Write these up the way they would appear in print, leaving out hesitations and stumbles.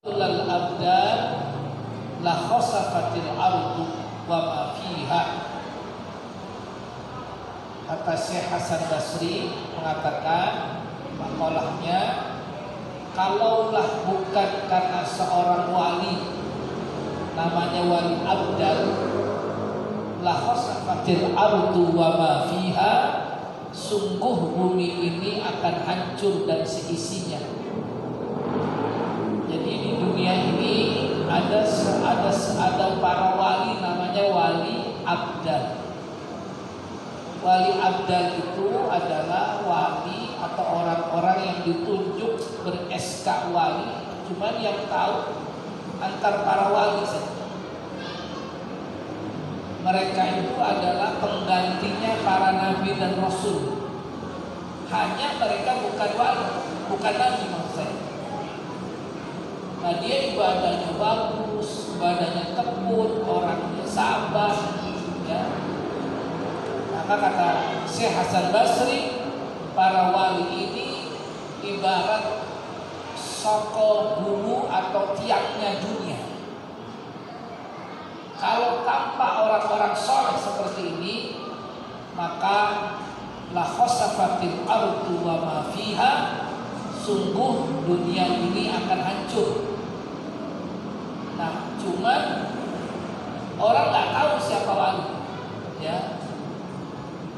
lal abdan la khasafatil ardu wa ma fiha. Kata Syekh Hasan Basri mengatakan makalahnya, kalaulah bukan karena seorang wali namanya wali abdal, la khasafatil ardu wa ma fiha, sungguh bumi ini akan hancur dan seisinya. Jadi di dunia ini ada para wali namanya wali abdal. Wali abdal itu adalah wali atau orang-orang yang ditunjuk ber-SK wali, cuman yang tahu antar para wali saja. Mereka itu adalah penggantinya para nabi dan rasul. Hanya mereka bukan wali, bukan nabi maksud saya. Nah, dia ibadahnya bagus, ibadahnya tekun, orangnya sabar, ya. Maka kata Syekh Hasan Basri, para wali ini ibarat soko bulu atau tiangnya dunia. Kalau tanpa orang-orang soleh seperti ini, maka la khasafatil ardu wa ma fiha, sungguh dunia ini akan hancur. Nah, cuman orang nggak tahu siapa wali, ya.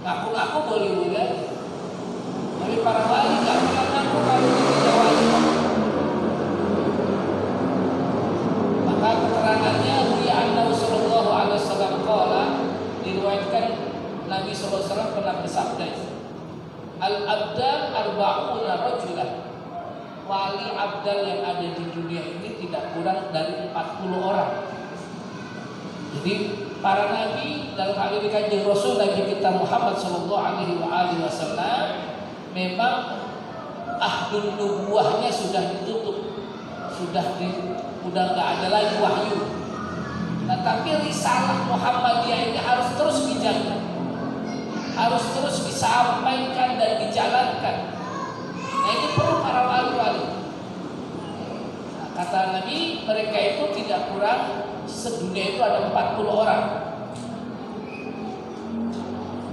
Ngaku-ngaku boleh-boleh, tapi para wali nggak pernah ngaku kalau dia wali. Maka keterangannya Ruya Annahu sallallahu alaihi wasallam qala, diriwayatkan Nabi sallallahu alaihi wasallam pernah bersabda, al-abdal arba'una rajulan. Wali abdal yang ada di dunia ini tidak kurang dari 40 orang. Jadi para nabi dalam hal ini kanjeng Rasul Nabi kita Muhammad sallallahu alaihi wasallam memang ahdul nubuwahnya sudah ditutup, sudah nggak ada lagi wahyu. Nah, tapi risalah Muhammadiyah ini harus terus dijaga, harus terus disampaikan dan dijalankan. Nah, ini perlu para wali-wali. Nah, kata Nabi, mereka itu tidak kurang, sedunia itu ada 40 orang.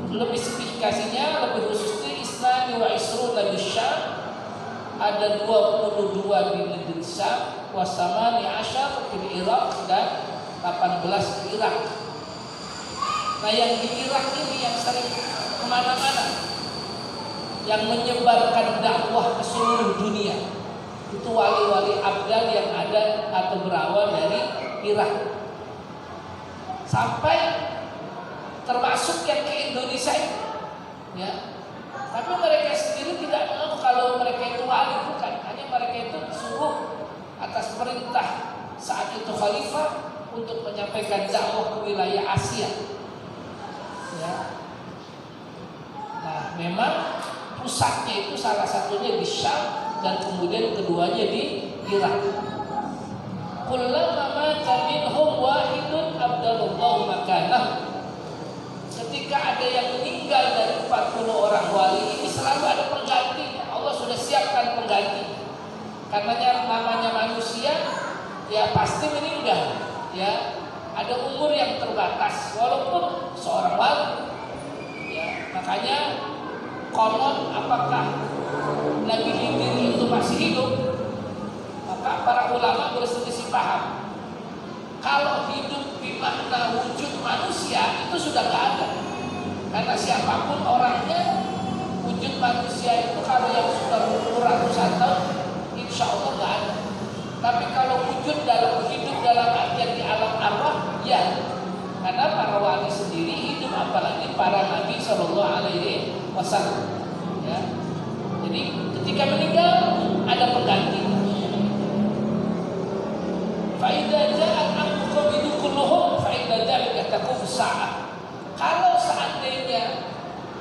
Lebih spesifikasinya, lebih khususnya Isnani wa Isruna di Syam, ada 22 di negeri Syam, wasamani asyar di Irak, dan 18 di Irak. Nah, yang di Irak ini yang sering kemana-mana, yang menyebarkan dakwah ke seluruh dunia, itu wali-wali abdal yang ada atau berawal dari Irak, sampai termasuk yang ke Indonesia ini, ya. Tapi mereka sendiri tidak mengaku kalau mereka itu wali, bukan. Hanya mereka itu disuruh atas perintah saat itu khalifah untuk menyampaikan dakwah ke wilayah Asia, ya. Nah, memang pusatnya itu salah satunya di Syam dan kemudian keduanya di Irak. Kullama mata minhum wahidun abdallahu makanah. Ketika ada yang meninggal dari 40 orang wali ini, selalu ada penggantinya. Allah sudah siapkan pengganti. Karena namanya manusia, ya pasti meninggal, ya. Ada umur yang terbatas walaupun seorang wali, ya. Makanya konon apakah Nabi Khidir itu masih hidup, maka para ulama berselisih paham. Kalau hidup bermakna wujud manusia itu sudah tidak ada, karena siapapun orangnya, wujud manusia itu kalau yang sudah berumur ratusan tahun insya Allah tidak ada. Tapi kalau wujud dalam hidup dalam artian di alam arwah, ya, karena para wali sendiri hidup, apalagi para nabi sallallahu alaihi wasallam, ya. Jadi ketika meninggal ada pengganti. Fa idza ja'a al-amru kulluhum fa idza dzalika taqum sa'ah. Kalau seandainya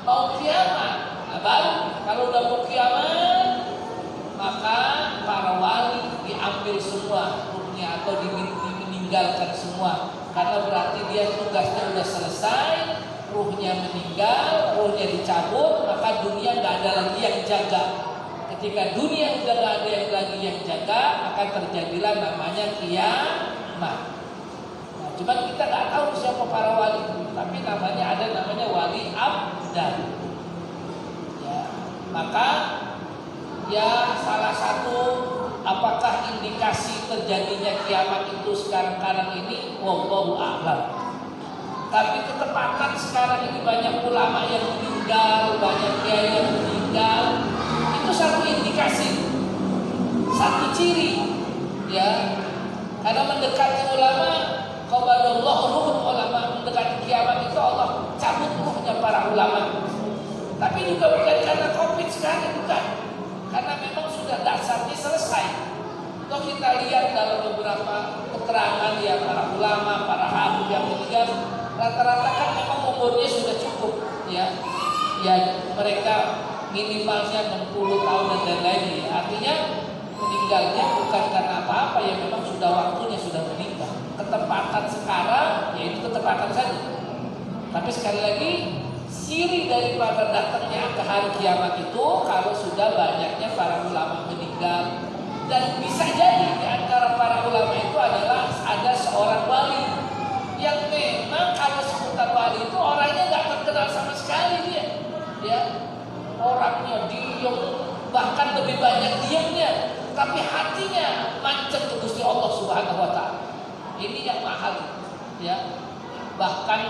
mau kiamat, nah baru kalau udah mau kiamat, maka para wali diambil semua ruhnya atau dimeninggalkan semua, karena berarti dia tugasnya sudah selesai, ruhnya meninggal, ruhnya dicabut, maka dunia nggak ada lagi yang jaga. Ketika dunia udah gak ada yang lagi yang jaga, akan terjadilah namanya kiamat. Nah, cuman kita nggak tahu siapa para wali, tapi ada namanya wali abdal. Ya, maka ya salah satu apakah indikasi terjadinya kiamat itu sekarang ini, wallahu a'lam. Tapi ketepatan sekarang ini banyak ulama yang meninggal, banyak kiai yang meninggal, itu satu indikasi, satu ciri, ya. Karena mendekati ulama, qabadallahu ruhul ulama, mendekati kiamat itu Allah cabut ruhnya para ulama. Tapi juga bukan karena COVID sekarang, bukan. Karena memang sudah dasarnya selesai. Kalau kita lihat dalam beberapa keterangan ya para ulama, para habib yang meninggal, rata-rata kan memang umurnya sudah cukup, ya. Ya mereka minimalnya 60 tahun dan lain-lain. Artinya meninggalnya bukan karena apa-apa, ya memang sudah waktunya sudah meninggal. Ketepatan sekarang, ya itu ketepatan saja. Tapi sekali lagi, ciri daripada datangnya ke hari kiamat itu kalau sudah banyaknya para ulama meninggal. Dan bisa jadi di antara para ulama itu adalah ada seorang wali yang memang kalau sebutan wali itu orangnya nggak terkenal sama sekali dia, ya. Orangnya diam, bahkan lebih banyak diamnya, tapi hatinya mancing ke Gusti Allah Subhanahu wa taala. Ini yang mahal, ya. Bahkan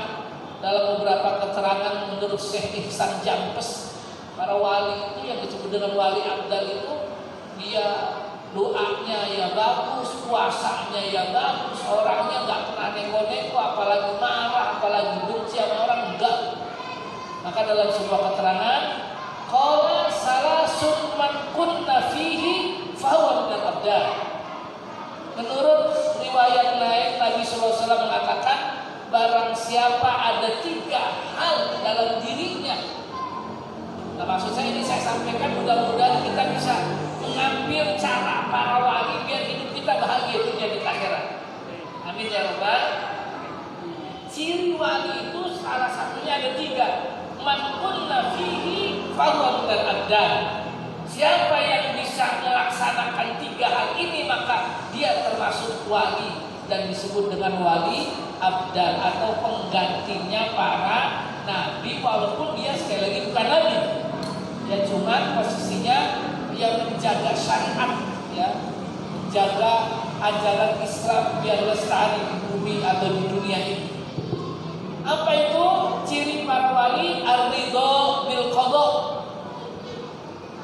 dalam beberapa keterangan menurut Syekh Ihsan Jampes, para wali itu yang disebut dengan wali abdal itu, dia doanya ya bagus, puasanya ya bagus, orangnya nggak pernah neko-neko, apalagi marah, apalagi benci sama orang, enggak. Maka dalam sebuah keterangan, qala salasun man kunna fihi fahuwa minal abdal. Menurut riwayat lain, Nabi SAW mengatakan, barang siapa ada 3 hal dalam dirinya. Nah, maksud saya ini saya sampaikan mudah-mudahan kita bisa mengambil cara para wali biar hidup kita bahagia dunia di akhirat. Amin ya rabbal. Ciri wali itu salah satunya ada 3. Man kunna fihi fahuwa minal abdal. Siapa yang bisa melaksanakan 3 hal ini maka dia termasuk wali dan disebut dengan wali abdal atau penggantinya para nabi, walaupun dia sekali lagi bukan nabi. Ya cuma posisinya dia menjaga syariat, ya, menjaga ajaran Islam biar lestari di bumi atau di dunia ini. Apa itu ciri para wali? Ar-ridho bil qadha.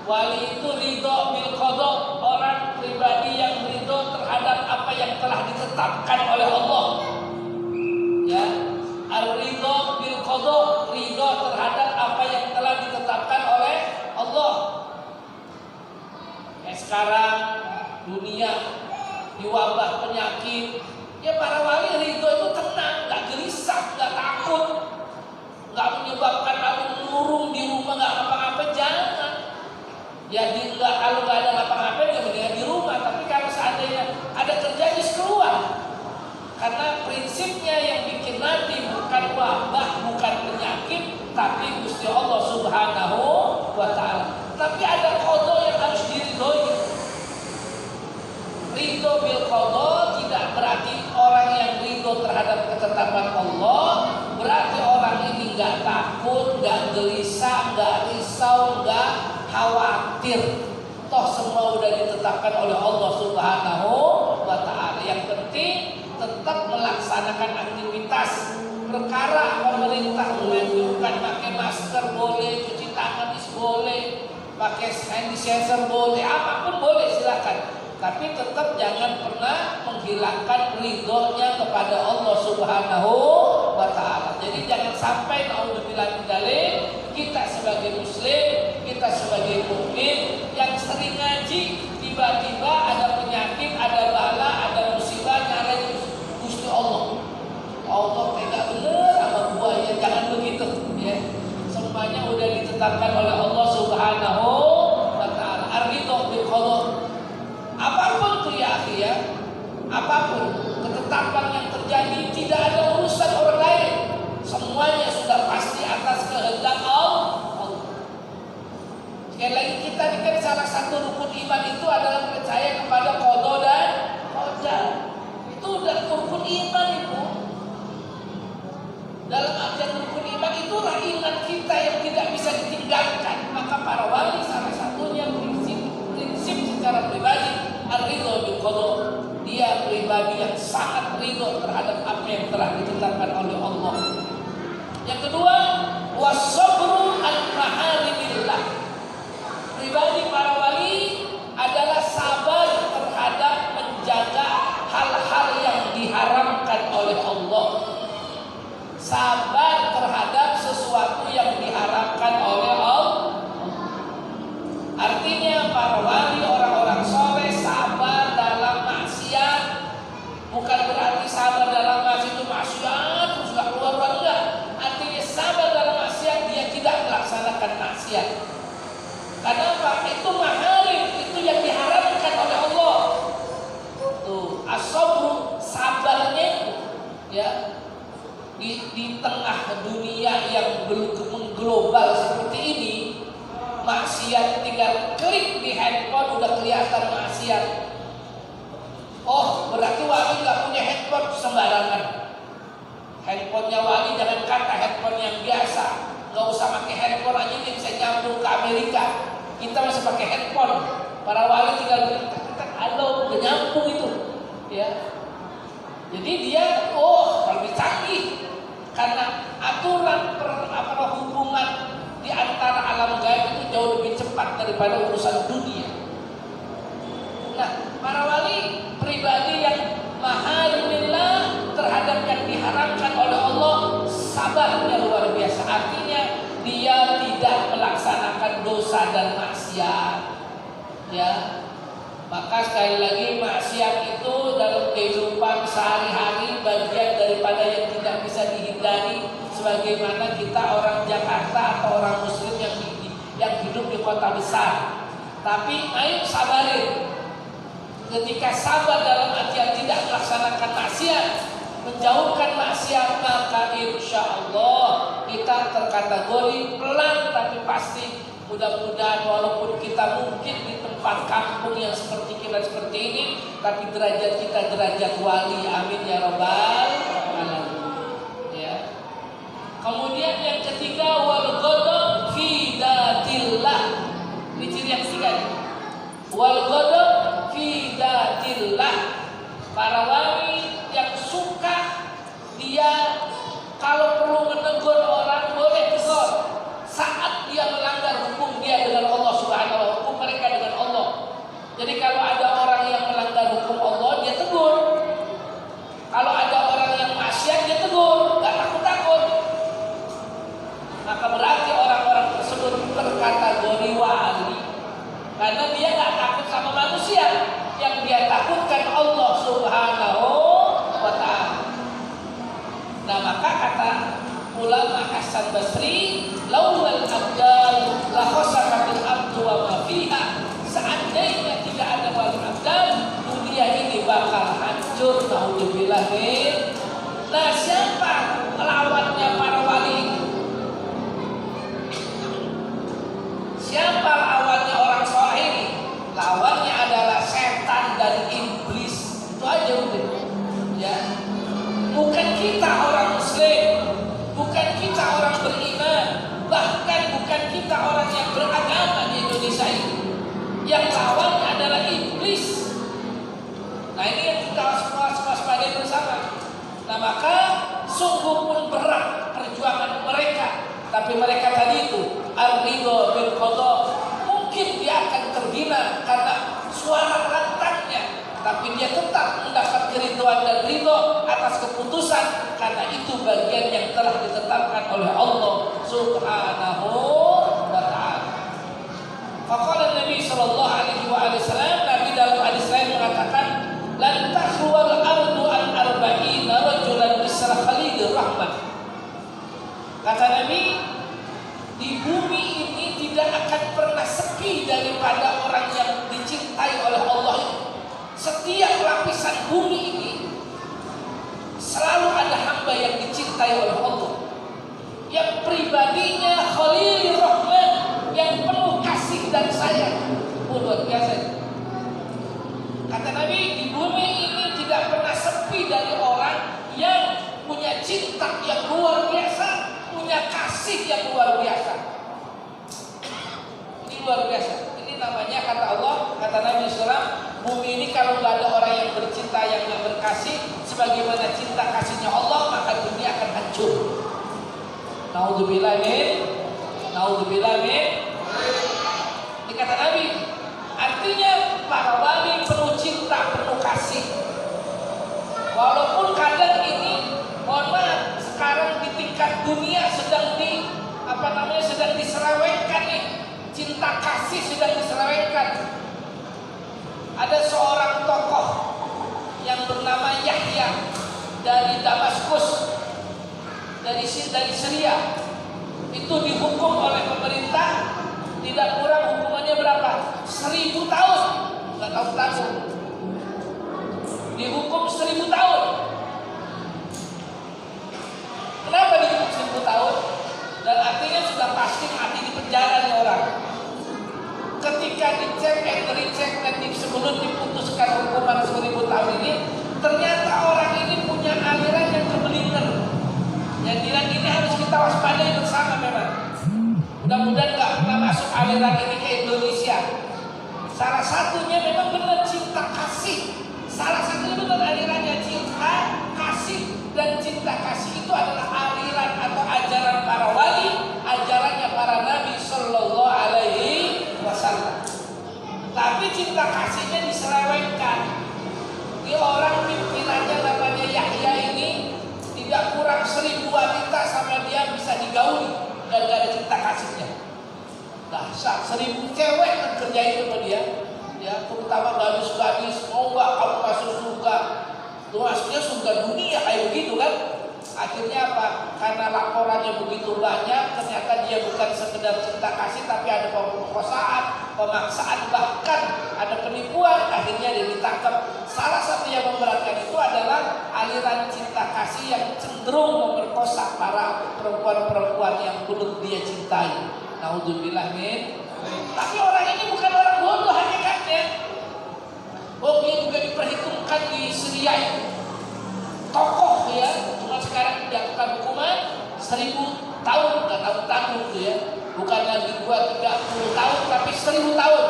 Wali itu ridho bil qadha, orang pribadi yang ridho terhadap apa yang telah ditetapkan oleh Allah. Ya, ar-ridho bil qadha, ridho terhadap apa yang telah ditetapkan oleh Allah. Sekarang dunia diwabah penyakit, ya para wali ridho itu tenang, nggak gelisah, nggak takut, nggak menyebabkan lalu murung di rumah nggak ngapa-ngapain, jangan. Ya kalau nggak ada ngapa-ngapain ya mendingan di rumah. Tapi kalau seandainya ada kerjanya keluar, karena prinsipnya yang bikin mati bukan wabah, bukan penyakit, tapi Gusti Allah Subhanahu wa taala. Tapi ada qadha yang harus diridhoi. Ridho bil qadha tidak berarti orang yang ridho terhadap ketetapan Allah berarti orang ini nggak takut, nggak gelisah, nggak risau, nggak khawatir. Toh semua sudah ditetapkan oleh Allah Subhanahu wa taala. Yang penting tetap melaksanakan aktivitas. Perkara pemerintah menganjurkan pakai masker boleh, cuci tangan boleh, pakai hand sanitizer boleh, apapun boleh silakan. Tapi tetap jangan pernah menghilangkan ridhonya kepada Allah Subhanahu wa taala. Jadi jangan sampai naudzubillah min dzalik kita sebagai muslim, kita sebagai mukmin yang sering ngaji tiba-tiba ada penyakit, ada bala, ada musibah nyalain Gusti Allah. Allah tega bener sama buaya, jangan begitu ya. Semuanya udah ditetapkan oleh Allah Subhanahu wa taala. Ar-ridho bil qadha. Apapun tuh ya akhi ya, apapun ketetapan yang terjadi tidak ada urusan orang lain. Semuanya sudah pasti atas kehendak Allah. Sekali lagi kita tadi kan salah satu rukun iman itu adalah percaya kepada qada dan qadar. Itu udah rukun iman itu. Dalam artian rukun iman itulah iman kita yang tidak bisa ditinggalkan. Maka para wali salah satunya prinsip secara pribadi ar-ridho bil qada. Dia pribadi yang sangat ridho terhadap apa yang telah ditetapkan oleh Allah. Yang kedua, was-sabru an-maharimillah. Pribadi para wali adalah sabar terhadap menjaga hal-hal yang diharamkan oleh Allah. Sabar terhadap sesuatu yang diharamkan oleh Allah. Artinya para wali orang-orang soleh sabar dalam maksiat. Bukan berarti sabar dalam maksiat itu maksiat terus gak keluar enggak. Artinya sabar dalam maksiat dia tidak melaksanakan maksiat. Karena apa? Itu maharim, itu yang diharamkan oleh Allah. Tuh, as-sabru sabarnya ya. Di tengah dunia yang mengglobal seperti ini, maksiat tinggal klik di handphone udah kelihatan maksiat. Oh, berarti wali nggak punya handphone sembarangan. Handphonenya wali jangan kata handphone yang biasa, nggak usah pakai handphone aja dia bisa nyambung ke Amerika. Kita masih pakai handphone. Para wali tinggal kita halo, udah nyambung itu, ya. Jadi dia lebih canggih karena aturan hubungan di antara alam gaib itu jauh lebih cepat daripada urusan dunia. Nah, para wali pribadi yang maharimillah terhadap yang diharamkan oleh Allah, sabarnya luar biasa. Artinya dia tidak melaksanakan dosa dan maksiat. Ya. Maka sekali lagi maksiat itu dalam kehidupan sehari-hari bagian daripada yang tidak bisa dihindari. Sebagaimana kita orang Jakarta atau orang Muslim yang hidup di kota besar. Tapi ayo sabarin. Ketika sabar dalam artian tidak melaksanakan maksiat, menjauhkan maksiat, maka insya Allah kita terkategori pelan tapi pasti. Mudah-mudahan walaupun kita mungkin di tempat kampung yang seperti kita seperti ini, tapi derajat kita derajat wali. Amin ya rabbal alamin. Ya. Kemudian yang ketiga, wal ghadab fi datillah. Ini ciri yang ketiga. Wal ghadab fi datillah. Para wali yang suka dia kalau perlu menegur orang boleh tegur. Saat dia melanggar hukum dia dengan Allah Subhanahu wa taala, hukum mereka dengan Allah. Jadi kalau ada orang yang melanggar hukum Allah, dia tegur. Kalau ada orang yang maksiat, dia tegur, enggak takut-takut. Maka berarti orang-orang tersebut terkategori wali. Karena dia enggak takut sama manusia, yang dia takutkan Allah Subhanahu wa taala. Nah, maka kata ulama Hasan Basri, laulal abdal la khasaratil abdu wa ma fiha. Seandainya tidak ada wali abdal, dunia ini bakal hancur. Naudzubillah. Nah, siapa lawannya para wali? Siapa lawannya orang soleh ini? Lawannya adalah setan dan iblis. Itu aja udah. Ya. Bukan kita orang muslim, bukan kita orang beriman, bahkan bukan kita orang yang beragama di Indonesia ini. Yang lawannya adalah iblis. Nah, ini yang kita waspadai bersama. Nah, maka sungguh pun berat perjuangan mereka. Tapi mereka tadi itu ar-ridho bil qada. Mungkin dia akan terhina karena suara lantangnya, tapi dia tetap mendapat keriduan dan ridho atas keputusan, karena itu bagian yang telah ditetapkan oleh Allah Subhanahu wa taala. Faqala Nabi sallallahu alaihi wasallam, Nabi dalam hadis lain mengatakan, lan tahwal ardu an arba'ina rajulan misra khalidir rahmah. Kata Nabi, di bumi ini tidak akan pernah sepi daripada orang yang dicintai oleh Allah. Setiap lapisan bumi ini selalu ada hamba yang dicintai oleh Allah, yang pribadinya Khalilur Rahman, yang penuh kasih dan sayang. luar biasa. Ini namanya kata Allah, kata Nabi SAW, bumi ini kalau nggak ada orang yang bercinta, yang nggak berkasih, sebagaimana cinta kasihnya Allah, maka dunia akan hancur. Naudzubillah min. Ini kata Nabi. Artinya para wali penuh cinta, penuh kasih. Walaupun kadang ini, mohon maaf, sekarang di tingkat dunia sedang sedang diselewengkan nih. Cinta kasih sedang diselewengkan. Ada seorang tokoh yang bernama Yahya dari Damaskus, dari Syria. Itu dihukum oleh pemerintah, tidak kurang hukumannya berapa? 1000 tahun. Nggak tahu. Dihukum 1000 tahun. Kenapa dihukum 1000 tahun? Dan artinya sudah pasti mati di penjara nih orang. Ketika dicek dan sebelum diputuskan hukuman 1000 tahun ini, ternyata orang ini punya aliran yang keblinger. Yang bilang ini harus kita waspadai bersama memang. Mudah-mudahan nggak pernah masuk aliran ini ke Indonesia. Salah satunya memang benar cinta kasih. Salah satunya benar alirannya cinta kasih, dan cinta kasih itu adalah aliran atau ajaran para wali, ajarannya para nabi Sallallahu Alaihi Wasallam. Tapi cinta kasihnya diselewengkan. Di orang pimpinannya namanya Yahya ini tidak kurang 1000 wanita sama dia bisa digauli gara-gara cinta kasihnya. Dahsyat, 1000 cewek kan kerjain sama dia. Ya, terutama gadis-gadis, mau nggak kamu masuk surga? Tuh maksudnya surga dunia kayak begitu kan? Akhirnya apa? Karena laporannya begitu banyak, ternyata dia bukan sekedar cinta kasih, tapi ada pemerkosaan, pemaksaan, bahkan ada penipuan. Akhirnya dia ditangkap. Salah satu yang memberatkan itu adalah aliran cinta kasih yang cenderung memerkosa para perempuan-perempuan yang belum dia cintai. Naudzubillah min. Tapi orang ini bukan orang bodoh hakikatnya. Oh, dia juga diperhitungkan di Syria itu. Tokoh ya, cuma sekarang dijatuhkan hukuman 1000 tahun, nggak tanggung tuh ya. Bukan lagi 2-30 tahun, tapi 1000 tahun.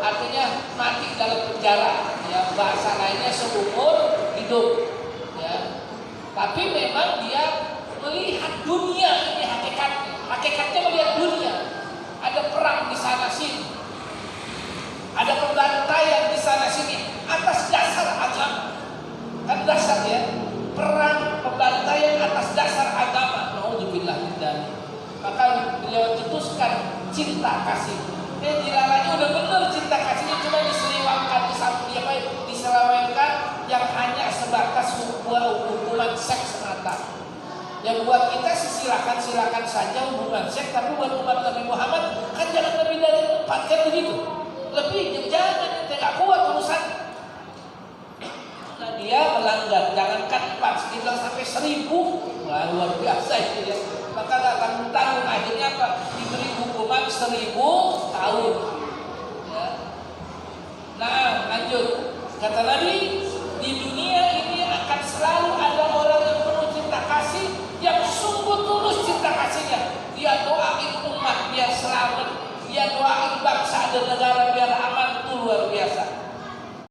Artinya mati dalam penjara. Ya, bahasa lainnya seumur hidup. Ya. Tapi memang dia melihat dunia ini hakikatnya. Hakikatnya melihat dunia. Ada perang di sana sini, ada pembantaian di sana sini atas dasar agama. Kan dasar ya, perang pembantaian atas dasar agama. Naudzubillah min dzalik. Maka beliau cetuskan cinta kasih. Dilalanya udah bener cinta kasihnya, cuma diselewengkan yang hanya sebatas hukuman seks semata. Yang buat kita silakan saja hubungan seks, tapi buat umat Nabi Muhammad kan jangan lebih dari 4 kan begitu. Lebih jangan, kita nggak kuat urusan. Nah dia melanggar, jangankan 4, sekitar sampai 1000, wah luar biasa itu ya. Maka nggak tanggung akhirnya apa? Diberi hukuman 1000 tahun. Ya. Nah lanjut, kata Nabi, di dunia ini akan selalu ada orang yang penuh cinta kasih, yang sungguh tulus cinta kasihnya. Dia doain umat biar selamat, dia doain bangsa dan negara biar aman.